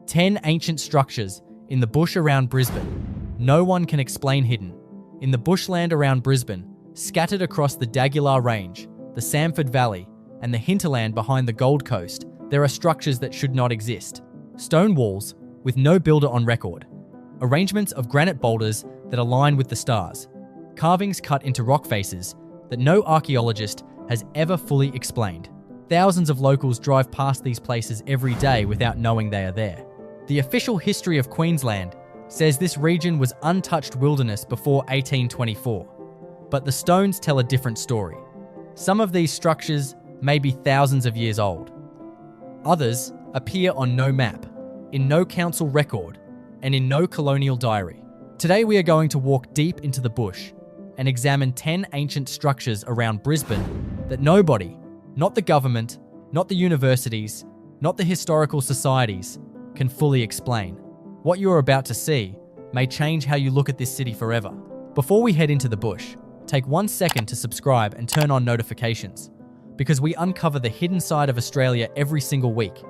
10 ancient structures in the bush around Brisbane. No one can explain hidden. In the bushland around Brisbane, scattered across the Dagular Range, the Samford Valley, and the hinterland behind the Gold Coast, there are structures that should not exist. Stone walls with no builder on record. Arrangements of granite boulders that align with the stars. Carvings cut into rock faces that no archaeologist has ever fully explained. Thousands of locals drive past these places every day without knowing they are there. The official history of Queensland says this region was untouched wilderness before 1824, but the stones tell a different story. Some of these structures may be thousands of years old. Others appear on no map, in no council record, and in no colonial diary. Today we are going to walk deep into the bush and examine 10 ancient structures around Brisbane that nobody, not the government, not the universities, not the historical societies, can fully explain. What you are about to see may change how you look at this city forever. Before we head into the bush, take 1 second to subscribe and turn on notifications, because we uncover the hidden side of Australia every single week.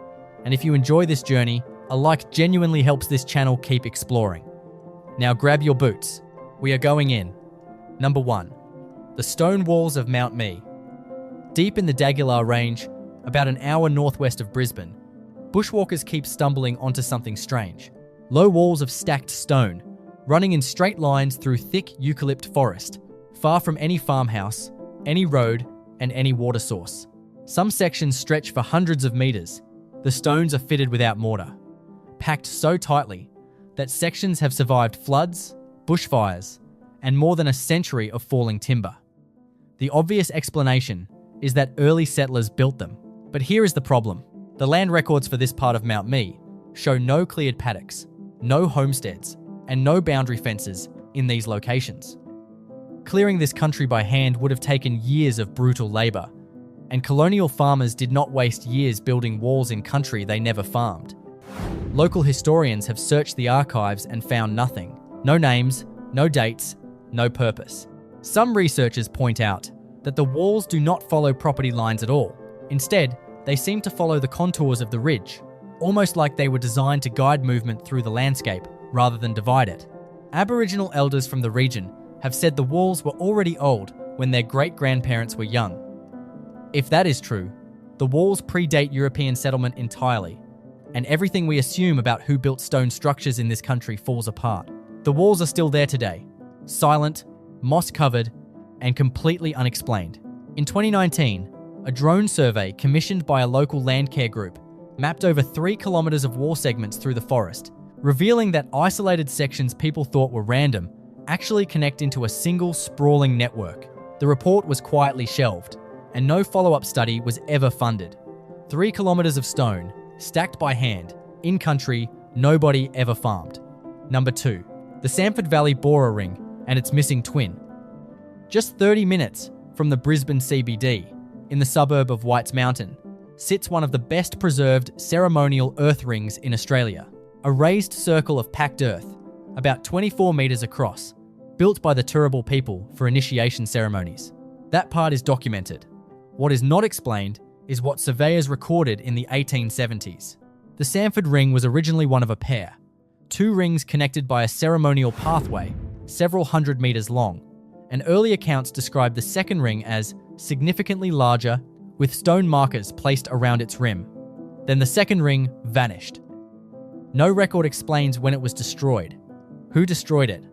And if you enjoy this journey, a like genuinely helps this channel keep exploring. Now grab your boots. We are going in. Number 1. The stone walls of Mount Mee. Deep in the Dagular Range, about an hour northwest of Brisbane, bushwalkers keep stumbling onto something strange. Low walls of stacked stone, running in straight lines through thick eucalypt forest, far from any farmhouse, any road, and any water source. Some sections stretch for hundreds of meters. The stones are fitted without mortar, packed so tightly that sections have survived floods, bushfires, and more than a century of falling timber. The obvious explanation is that early settlers built them. But here is the problem. The land records for this part of Mount Mee show no cleared paddocks, no homesteads, and no boundary fences in these locations. Clearing this country by hand would have taken years of brutal labour, and colonial farmers did not waste years building walls in country they never farmed. Local historians have searched the archives and found nothing. No names, no dates, no purpose. Some researchers point out that the walls do not follow property lines at all. Instead, they seem to follow the contours of the ridge, almost like they were designed to guide movement through the landscape rather than divide it. Aboriginal elders from the region have said the walls were already old when their great-grandparents were young. If that is true, the walls predate European settlement entirely, and everything we assume about who built stone structures in this country falls apart. The walls are still there today, silent, moss-covered, and completely unexplained. In 2019, a drone survey commissioned by a local land care group mapped over 3 kilometers of wall segments through the forest, revealing that isolated sections people thought were random actually connect into a single sprawling network. The report was quietly shelved, and no follow-up study was ever funded. 3 kilometers of stone, stacked by hand, in country, nobody ever farmed. Number 2. The Samford Valley Bora Ring and its missing twin. Just 30 minutes from the Brisbane CBD, in the suburb of Whites Mountain, sits one of the best preserved ceremonial earth rings in Australia. A raised circle of packed earth, about 24 metres across, built by the Toowoomba people for initiation ceremonies. That part is documented. What is not explained is what surveyors recorded in the 1870s. The Samford Ring was originally one of a pair, 2 rings connected by a ceremonial pathway several hundred metres long, and early accounts describe the second ring as significantly larger, with stone markers placed around its rim. Then the second ring vanished. No record explains when it was destroyed, who destroyed it,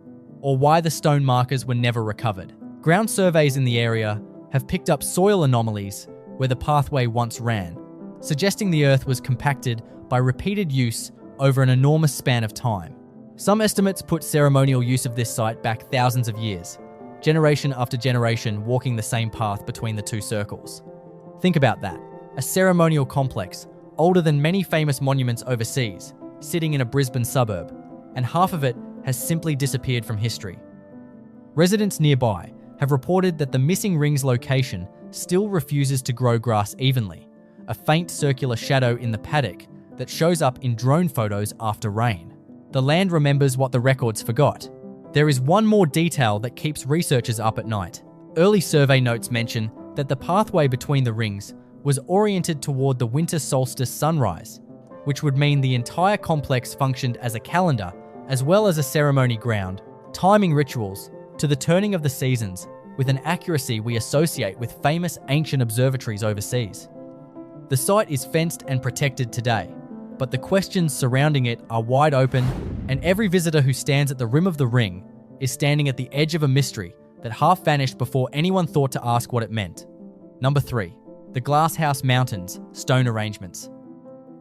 or why the stone markers were never recovered. Ground surveys in the area have picked up soil anomalies where the pathway once ran, suggesting the earth was compacted by repeated use over an enormous span of time. Some estimates put ceremonial use of this site back thousands of years, generation after generation walking the same path between the 2 circles. Think about that. A ceremonial complex, older than many famous monuments overseas, sitting in a Brisbane suburb, and half of it has simply disappeared from history. Residents nearby have reported that the missing ring's location still refuses to grow grass evenly, a faint circular shadow in the paddock that shows up in drone photos after rain. The land remembers what the records forgot. There is one more detail that keeps researchers up at night. Early survey notes mention that the pathway between the rings was oriented toward the winter solstice sunrise, which would mean the entire complex functioned as a calendar, as well as a ceremony ground, timing rituals, to the turning of the seasons, with an accuracy we associate with famous ancient observatories overseas. The site is fenced and protected today, but the questions surrounding it are wide open, and every visitor who stands at the rim of the ring is standing at the edge of a mystery that half vanished before anyone thought to ask what it meant. Number 3. The Glasshouse Mountains, stone arrangements.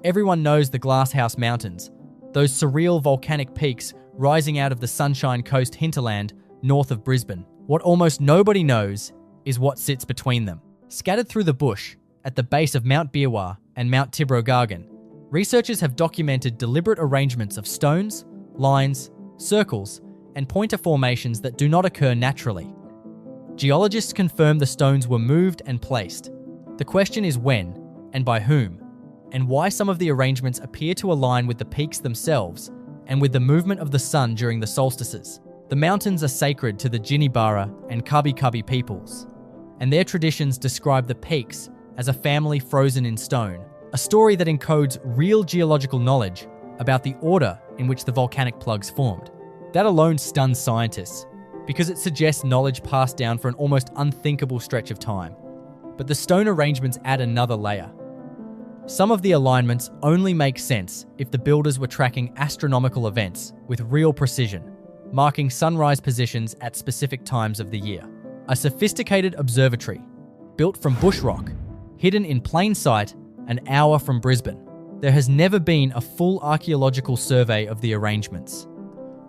Everyone knows the Glasshouse Mountains, those surreal volcanic peaks rising out of the Sunshine Coast hinterland north of Brisbane. What almost nobody knows is what sits between them. Scattered through the bush, at the base of Mount Mee and Mount Tibrogargan, researchers have documented deliberate arrangements of stones, lines, circles, and pointer formations that do not occur naturally. Geologists confirm the stones were moved and placed. The question is when, and by whom, and why some of the arrangements appear to align with the peaks themselves and with the movement of the sun during the solstices. The mountains are sacred to the Jinibara and Kabi Kabi peoples, and their traditions describe the peaks as a family frozen in stone, a story that encodes real geological knowledge about the order in which the volcanic plugs formed. That alone stuns scientists, because it suggests knowledge passed down for an almost unthinkable stretch of time. But the stone arrangements add another layer. Some of the alignments only make sense if the builders were tracking astronomical events with real precision, marking sunrise positions at specific times of the year. A sophisticated observatory, built from bush rock, hidden in plain sight an hour from Brisbane. There has never been a full archaeological survey of the arrangements.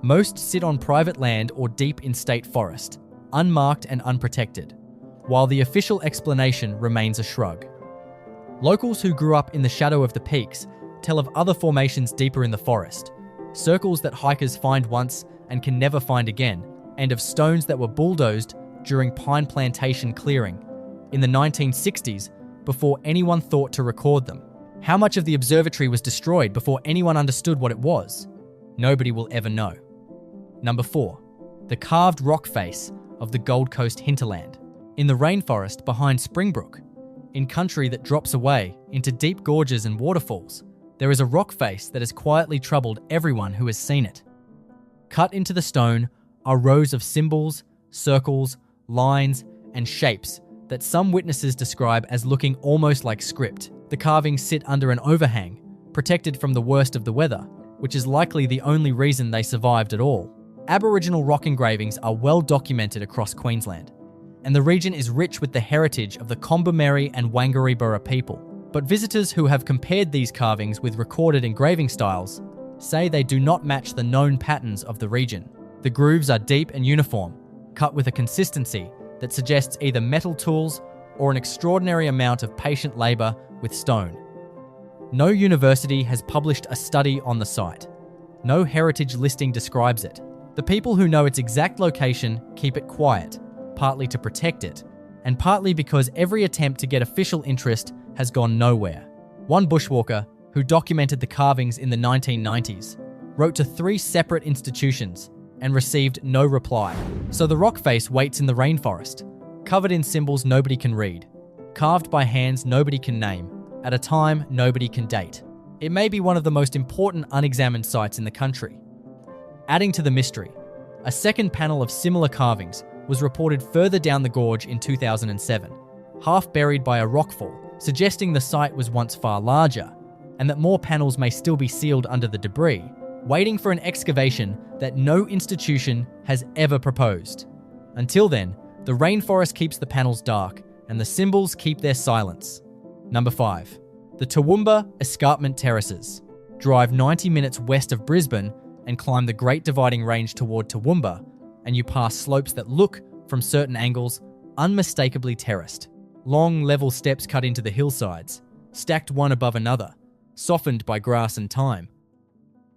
Most sit on private land or deep in state forest, unmarked and unprotected, while the official explanation remains a shrug. Locals who grew up in the shadow of the peaks tell of other formations deeper in the forest, circles that hikers find once and can never find again, and of stones that were bulldozed during pine plantation clearing in the 1960s before anyone thought to record them. How much of the observatory was destroyed before anyone understood what it was? Nobody will ever know. Number 4. The carved rock face of the Gold Coast hinterland. In the rainforest behind Stradbroke, in country that drops away into deep gorges and waterfalls, there is a rock face that has quietly troubled everyone who has seen it. Cut into the stone are rows of symbols, circles, lines, and shapes that some witnesses describe as looking almost like script. The carvings sit under an overhang, protected from the worst of the weather, which is likely the only reason they survived at all. Aboriginal rock engravings are well documented across Queensland, and the region is rich with the heritage of the Kombumerri and Wangari Bora people. But visitors who have compared these carvings with recorded engraving styles say they do not match the known patterns of the region. The grooves are deep and uniform, cut with a consistency that suggests either metal tools or an extraordinary amount of patient labour with stone. No university has published a study on the site. No heritage listing describes it. The people who know its exact location keep it quiet, partly to protect it, and partly because every attempt to get official interest has gone nowhere. One bushwalker, who documented the carvings in the 1990s, wrote to 3 separate institutions and received no reply. So the rock face waits in the rainforest, covered in symbols nobody can read, carved by hands nobody can name, at a time nobody can date. It may be one of the most important unexamined sites in the country. Adding to the mystery, a second panel of similar carvings was reported further down the gorge in 2007, half buried by a rockfall, suggesting the site was once far larger, and that more panels may still be sealed under the debris, waiting for an excavation that no institution has ever proposed. Until then, the rainforest keeps the panels dark, and the symbols keep their silence. Number 5. The Toowoomba escarpment terraces. Drive 90 minutes west of Brisbane and climb the Great Dividing Range toward Toowoomba, and you pass slopes that look, from certain angles, unmistakably terraced. Long, level steps cut into the hillsides, stacked one above another, softened by grass and time.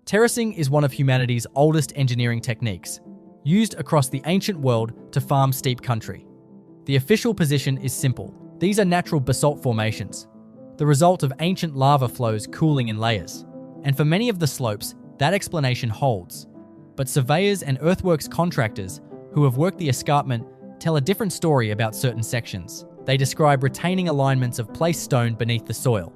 Terracing is one of humanity's oldest engineering techniques, used across the ancient world to farm steep country. The official position is simple. These are natural basalt formations, the result of ancient lava flows cooling in layers. And for many of the slopes, that explanation holds. But surveyors and earthworks contractors who have worked the escarpment tell a different story about certain sections. They describe retaining alignments of placed stone beneath the soil,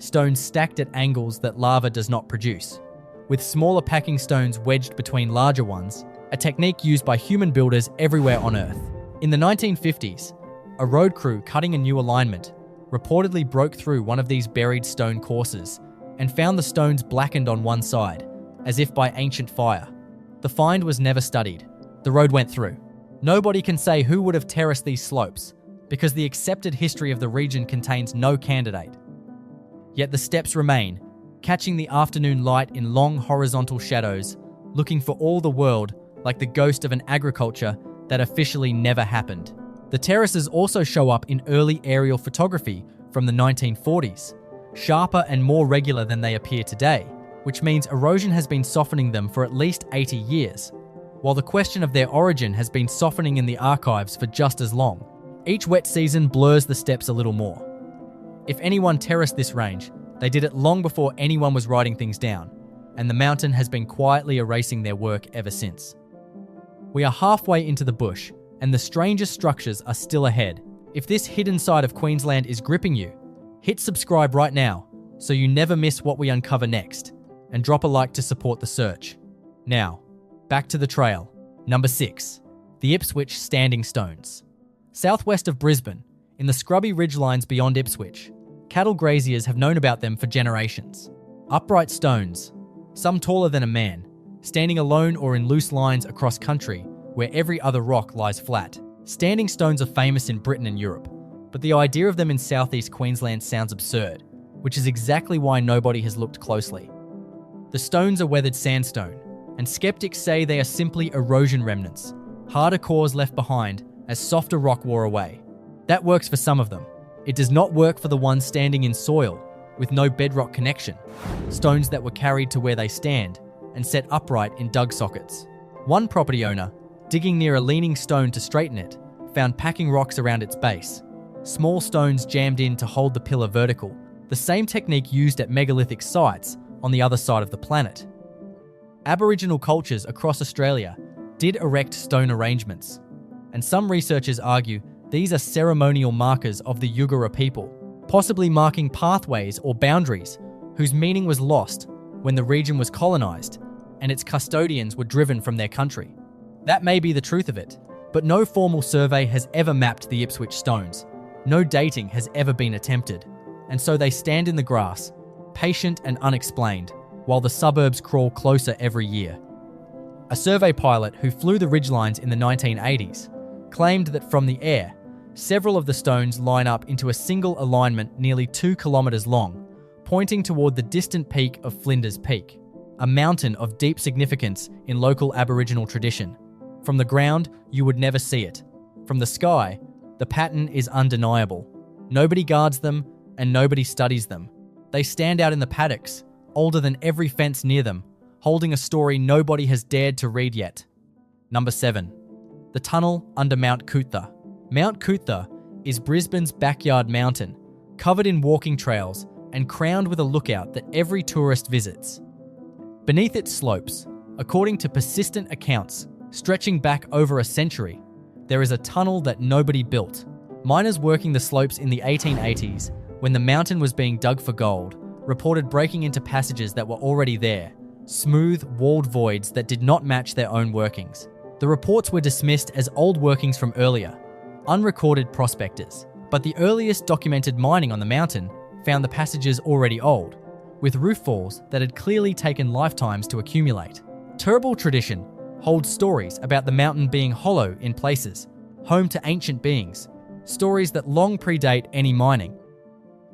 stones stacked at angles that lava does not produce, with smaller packing stones wedged between larger ones, a technique used by human builders everywhere on Earth. In the 1950s, a road crew cutting a new alignment reportedly broke through one of these buried stone courses and found the stones blackened on one side, as if by ancient fire. The find was never studied. The road went through. Nobody can say who would have terraced these slopes, because the accepted history of the region contains no candidate. Yet the steps remain, catching the afternoon light in long horizontal shadows, looking for all the world like the ghost of an agriculture that officially never happened. The terraces also show up in early aerial photography from the 1940s, sharper and more regular than they appear today, which means erosion has been softening them for at least 80 years, while the question of their origin has been softening in the archives for just as long. Each wet season blurs the steps a little more. If anyone terraced this range, they did it long before anyone was writing things down, and the mountain has been quietly erasing their work ever since. We are halfway into the bush, and the strangest structures are still ahead. If this hidden side of Queensland is gripping you, hit subscribe right now so you never miss what we uncover next, and drop a like to support the search. Now, back to the trail. Number 6. The Ipswich Standing Stones. Southwest of Brisbane, in the scrubby ridgelines beyond Ipswich, cattle graziers have known about them for generations. Upright stones, some taller than a man, standing alone or in loose lines across country where every other rock lies flat. Standing stones are famous in Britain and Europe, but the idea of them in southeast Queensland sounds absurd, which is exactly why nobody has looked closely. The stones are weathered sandstone, and skeptics say they are simply erosion remnants, harder cores left behind as softer rock wore away. That works for some of them. It does not work for the ones standing in soil, with no bedrock connection, stones that were carried to where they stand and set upright in dug sockets. One property owner, digging near a leaning stone to straighten it, found packing rocks around its base, small stones jammed in to hold the pillar vertical, the same technique used at megalithic sites on the other side of the planet. Aboriginal cultures across Australia did erect stone arrangements, and some researchers argue these are ceremonial markers of the Yugara people, possibly marking pathways or boundaries whose meaning was lost when the region was colonised and its custodians were driven from their country. That may be the truth of it, but no formal survey has ever mapped the Ipswich stones. No dating has ever been attempted, and so they stand in the grass, patient and unexplained, while the suburbs crawl closer every year. A survey pilot who flew the ridgelines in the 1980s claimed that from the air, several of the stones line up into a single alignment nearly 2 kilometres long, pointing toward the distant peak of Flinders Peak, a mountain of deep significance in local Aboriginal tradition. From the ground, you would never see it. From the sky, the pattern is undeniable. Nobody guards them, and nobody studies them. They stand out in the paddocks, older than every fence near them, holding a story nobody has dared to read yet. Number 7. The tunnel under Mount Coot-tha. Mount Coot-tha is Brisbane's backyard mountain, covered in walking trails and crowned with a lookout that every tourist visits. Beneath its slopes, according to persistent accounts stretching back over a century, there is a tunnel that nobody built. Miners working the slopes in the 1880s, when the mountain was being dug for gold, reported breaking into passages that were already there, smooth, walled voids that did not match their own workings. The reports were dismissed as old workings from earlier, unrecorded prospectors, but the earliest documented mining on the mountain found the passages already old, with roof falls that had clearly taken lifetimes to accumulate. Turrbal tradition holds stories about the mountain being hollow in places, home to ancient beings, stories that long predate any mining.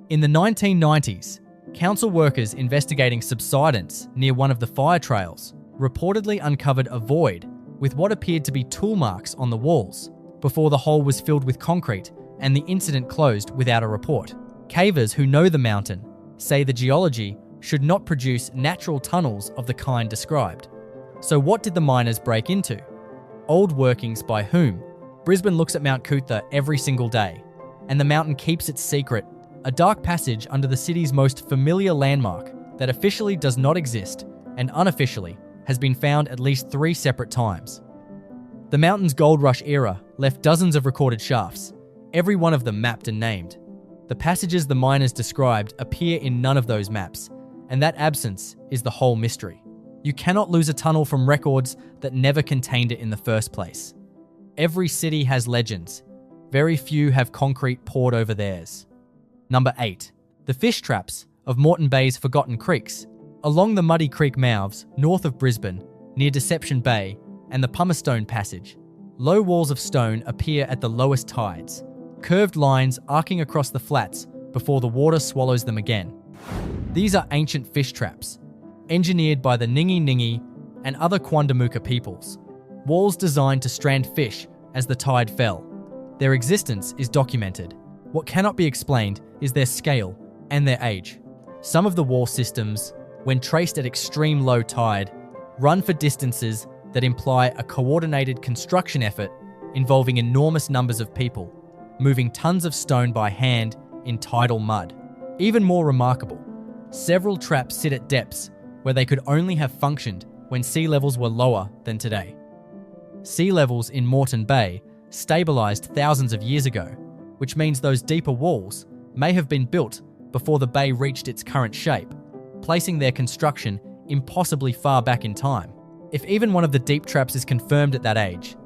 In the 1990s, council workers investigating subsidence near one of the fire trails reportedly uncovered a void with what appeared to be tool marks on the walls, before the hole was filled with concrete and the incident closed without a report. Cavers who know the mountain say the geology should not produce natural tunnels of the kind described. So what did the miners break into? Old workings by whom? Brisbane looks at Mount Coot-tha every single day, and the mountain keeps its secret, a dark passage under the city's most familiar landmark that officially does not exist and unofficially has been found at least 3 separate times. The mountain's gold rush era left dozens of recorded shafts, every one of them mapped and named. The passages the miners described appear in none of those maps, and that absence is the whole mystery. You cannot lose a tunnel from records that never contained it in the first place. Every city has legends. Very few have concrete poured over theirs. Number 8. The fish traps of Moreton Bay's forgotten creeks. Along the muddy creek mouths north of Brisbane, near Deception Bay and the Pumicestone Passage, low walls of stone appear at the lowest tides, curved lines arcing across the flats before the water swallows them again. These are ancient fish traps, engineered by the Ningi and other Quandamooka peoples, walls designed to strand fish as the tide fell. Their existence is documented. What cannot be explained is their scale and their age. Some of the wall systems, when traced at extreme low tide, run for distances that imply a coordinated construction effort involving enormous numbers of people, moving tons of stone by hand in tidal mud. Even more remarkable, several traps sit at depths where they could only have functioned when sea levels were lower than today. Sea levels in Moreton Bay stabilised thousands of years ago, which means those deeper walls may have been built before the bay reached its current shape, placing their construction impossibly far back in time. If even one of the deep traps is confirmed at that age,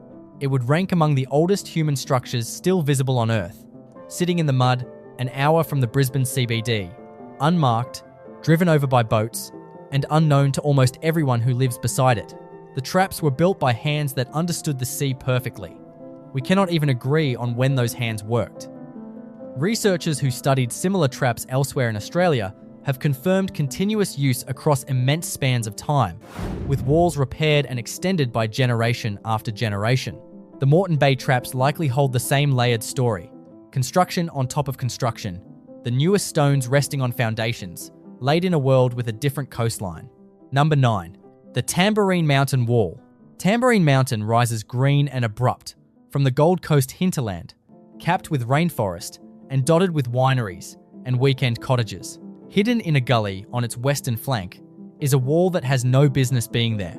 it would rank among the oldest human structures still visible on Earth, sitting in the mud an hour from the Brisbane CBD, unmarked, driven over by boats, and unknown to almost everyone who lives beside it. The traps were built by hands that understood the sea perfectly. We cannot even agree on when those hands worked. Researchers who studied similar traps elsewhere in Australia have confirmed continuous use across immense spans of time, with walls repaired and extended by generation after generation. The Moreton Bay traps likely hold the same layered story, construction on top of construction, the newest stones resting on foundations, laid in a world with a different coastline. Number 9. The Tamborine Mountain Wall. Tamborine Mountain rises green and abrupt from the Gold Coast hinterland, capped with rainforest and dotted with wineries and weekend cottages. Hidden in a gully on its western flank is a wall that has no business being there.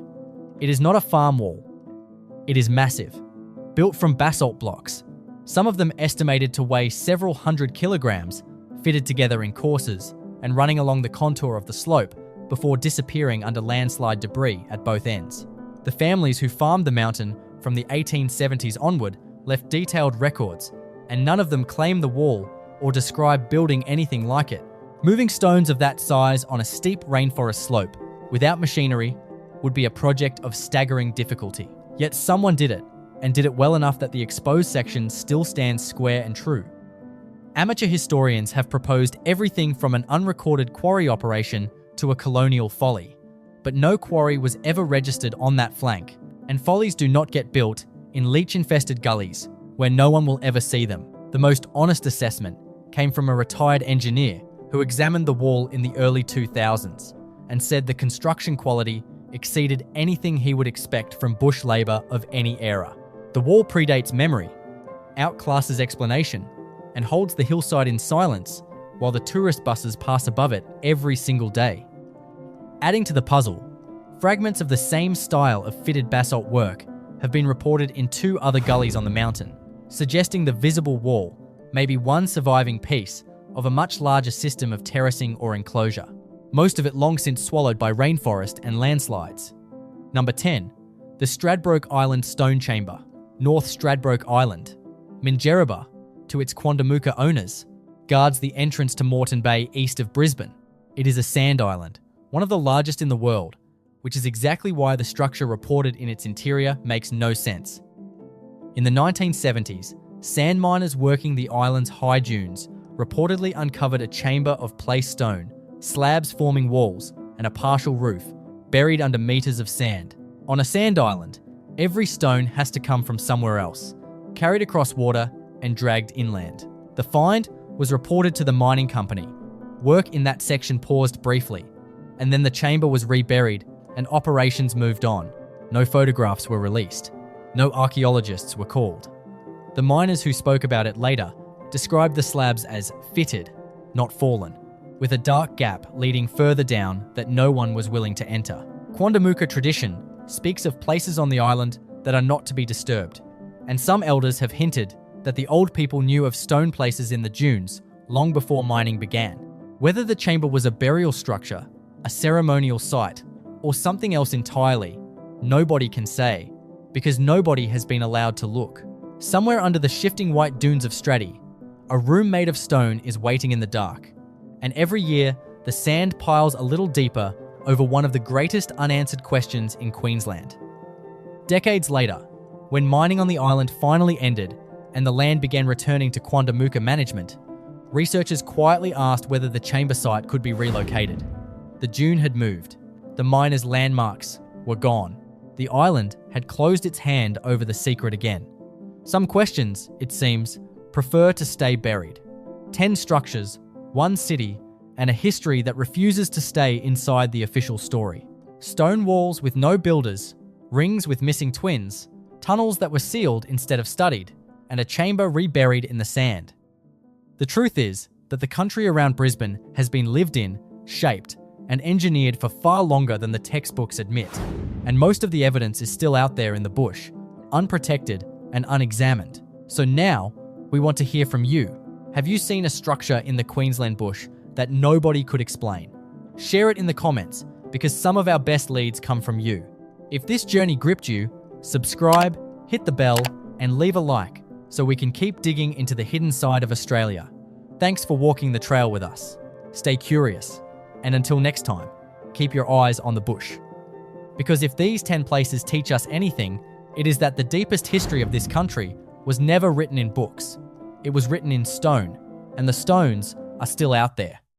It is not a farm wall. It is massive, built from basalt blocks, some of them estimated to weigh several hundred kilograms, fitted together in courses and running along the contour of the slope before disappearing under landslide debris at both ends. The families who farmed the mountain from the 1870s onward left detailed records, and none of them claim the wall or describe building anything like it. Moving stones of that size on a steep rainforest slope without machinery would be a project of staggering difficulty. Yet someone did it, and did it well enough that the exposed section still stands square and true. Amateur historians have proposed everything from an unrecorded quarry operation to a colonial folly, but no quarry was ever registered on that flank, and follies do not get built in leech-infested gullies where no one will ever see them. The most honest assessment came from a retired engineer who examined the wall in the early 2000s and said the construction quality exceeded anything he would expect from bush labour of any era. The wall predates memory, outclasses explanation, and holds the hillside in silence while the tourist buses pass above it every single day. Adding to the puzzle, fragments of the same style of fitted basalt work have been reported in 2 other gullies on the mountain, suggesting the visible wall may be one surviving piece of a much larger system of terracing or enclosure, most of it long since swallowed by rainforest and landslides. Number 10. The Stradbroke Island Stone Chamber, North Stradbroke Island. Minjerribah, to its Quandamooka owners, guards the entrance to Moreton Bay east of Brisbane. It is a sand island, one of the largest in the world, which is exactly why the structure reported in its interior makes no sense. In the 1970s, sand miners working the island's high dunes reportedly uncovered a chamber of placed stone, slabs forming walls, and a partial roof, buried under meters of sand. On a sand island, every stone has to come from somewhere else, carried across water and dragged inland. The find was reported to the mining company. Work in that section paused briefly, and then the chamber was reburied and operations moved on. No photographs were released. No archaeologists were called. The miners who spoke about it later described the slabs as fitted, not fallen, with a dark gap leading further down that no one was willing to enter. Quandamooka tradition speaks of places on the island that are not to be disturbed, and some elders have hinted that the old people knew of stone places in the dunes long before mining began. Whether the chamber was a burial structure, a ceremonial site, or something else entirely, nobody can say, because nobody has been allowed to look. Somewhere under the shifting white dunes of Stradbroke, a room made of stone is waiting in the dark, and every year the sand piles a little deeper over one of the greatest unanswered questions in Queensland. Decades later, when mining on the island finally ended and the land began returning to Quandamooka management, researchers quietly asked whether the chamber site could be relocated. The dune had moved. The miners' landmarks were gone. The island had closed its hand over the secret again. Some questions, it seems, prefer to stay buried. 10 structures, 1 city, and a history that refuses to stay inside the official story. Stone walls with no builders, rings with missing twins, tunnels that were sealed instead of studied, and a chamber reburied in the sand. The truth is that the country around Brisbane has been lived in, shaped, and engineered for far longer than the textbooks admit, and most of the evidence is still out there in the bush, unprotected and unexamined. So now, we want to hear from you. Have you seen a structure in the Queensland bush that nobody could explain? Share it in the comments, because some of our best leads come from you. If this journey gripped you, subscribe, hit the bell, and leave a like so we can keep digging into the hidden side of Australia. Thanks for walking the trail with us. Stay curious, and until next time, keep your eyes on the bush. Because if these 10 places teach us anything, it is that the deepest history of this country was never written in books. It was written in stone, and the stones are still out there.